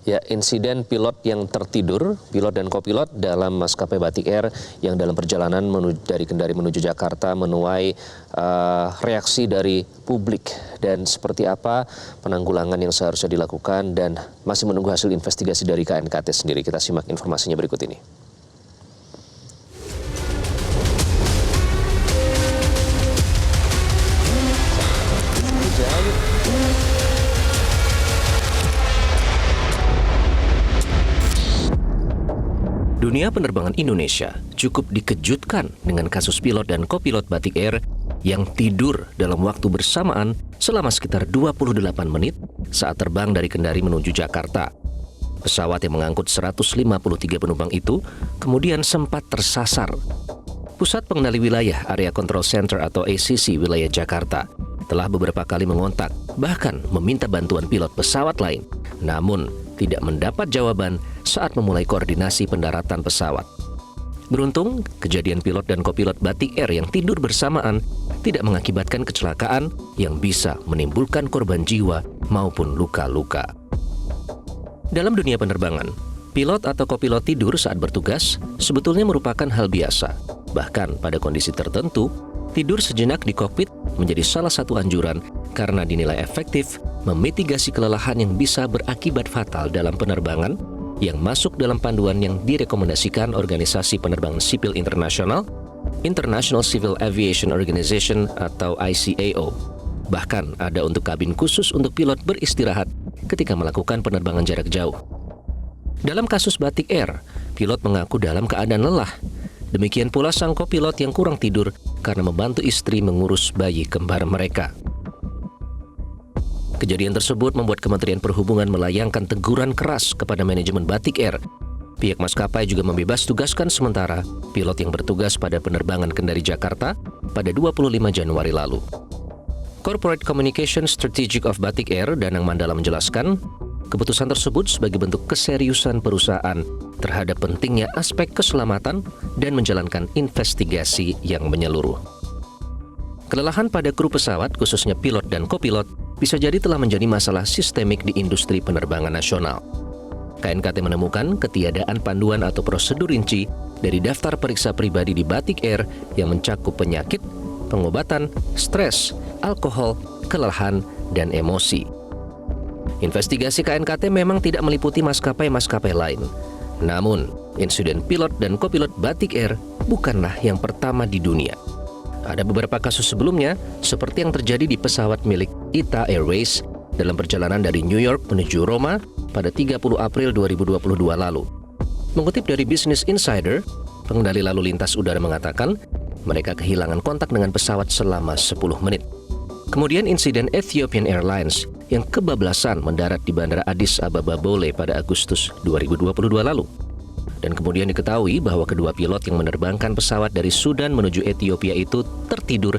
Ya, insiden pilot yang tertidur, pilot dan kopilot dalam maskapai Batik Air yang dalam perjalanan dari Kendari menuju Jakarta menuai reaksi dari publik. Dan seperti apa penanggulangan yang seharusnya dilakukan dan masih menunggu hasil investigasi dari KNKT sendiri. Kita simak informasinya berikut ini. Dunia penerbangan Indonesia cukup dikejutkan dengan kasus pilot dan kopilot Batik Air yang tidur dalam waktu bersamaan selama sekitar 28 menit saat terbang dari Kendari menuju Jakarta. Pesawat yang mengangkut 153 penumpang itu kemudian sempat tersasar. Pusat Pengendali Wilayah Area Control Center atau ACC wilayah Jakarta telah beberapa kali mengontak, bahkan meminta bantuan pilot pesawat lain, namun tidak mendapat jawaban saat memulai koordinasi pendaratan pesawat. Beruntung, kejadian pilot dan kopilot Batik Air yang tidur bersamaan tidak mengakibatkan kecelakaan yang bisa menimbulkan korban jiwa maupun luka-luka. Dalam dunia penerbangan, pilot atau kopilot tidur saat bertugas sebetulnya merupakan hal biasa. Bahkan pada kondisi tertentu, tidur sejenak di kokpit menjadi salah satu anjuran karena dinilai efektif memitigasi kelelahan yang bisa berakibat fatal dalam penerbangan yang masuk dalam panduan yang direkomendasikan Organisasi Penerbangan Sipil Internasional, International Civil Aviation Organization atau ICAO. Bahkan ada untuk kabin khusus untuk pilot beristirahat ketika melakukan penerbangan jarak jauh. Dalam kasus Batik Air, pilot mengaku dalam keadaan lelah. Demikian pula sang kopilot yang kurang tidur karena membantu istri mengurus bayi kembar mereka. Kejadian tersebut membuat Kementerian Perhubungan melayangkan teguran keras kepada manajemen Batik Air. Pihak maskapai juga membebas tugaskan sementara pilot yang bertugas pada penerbangan Kendari Jakarta pada 25 Januari lalu. Corporate Communication Strategic of Batik Air, Danang Mandala menjelaskan, keputusan tersebut sebagai bentuk keseriusan perusahaan terhadap pentingnya aspek keselamatan dan menjalankan investigasi yang menyeluruh. Kelelahan pada kru pesawat, khususnya pilot dan kopilot, bisa jadi telah menjadi masalah sistemik di industri penerbangan nasional. KNKT menemukan ketiadaan panduan atau prosedur rinci dari daftar periksa pribadi di Batik Air yang mencakup penyakit, pengobatan, stres, alkohol, kelelahan, dan emosi. Investigasi KNKT memang tidak meliputi maskapai-maskapai lain. Namun, insiden pilot dan kopilot Batik Air bukanlah yang pertama di dunia. Ada beberapa kasus sebelumnya, seperti yang terjadi di pesawat milik ITA Airways dalam perjalanan dari New York menuju Roma pada 30 April 2022 lalu. Mengutip dari Business Insider, pengendali lalu lintas udara mengatakan mereka kehilangan kontak dengan pesawat selama 10 menit. Kemudian insiden Ethiopian Airlines yang kebablasan mendarat di Bandara Addis Ababa Bole pada Agustus 2022 lalu. Dan kemudian diketahui bahwa kedua pilot yang menerbangkan pesawat dari Sudan menuju Ethiopia itu tertidur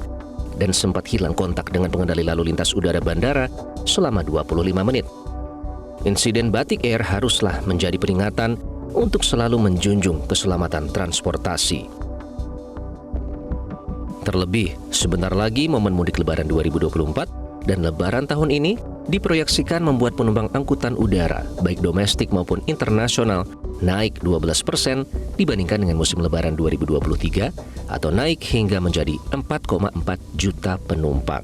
dan sempat hilang kontak dengan pengendali lalu lintas udara bandara selama 25 menit. Insiden Batik Air haruslah menjadi peringatan untuk selalu menjunjung keselamatan transportasi. Terlebih, sebentar lagi momen mudik Lebaran 2024 dan Lebaran tahun ini diproyeksikan membuat penumpang angkutan udara, baik domestik maupun internasional, naik 12% dibandingkan dengan musim Lebaran 2023 atau naik hingga menjadi 4,4 juta penumpang.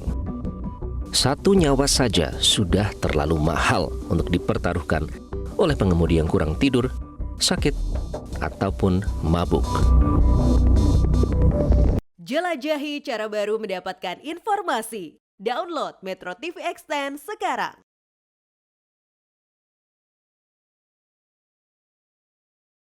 Satu nyawa saja sudah terlalu mahal untuk dipertaruhkan oleh pengemudi yang kurang tidur, sakit, ataupun mabuk. Jelajahi cara baru mendapatkan informasi. Download Metro TV Extend sekarang.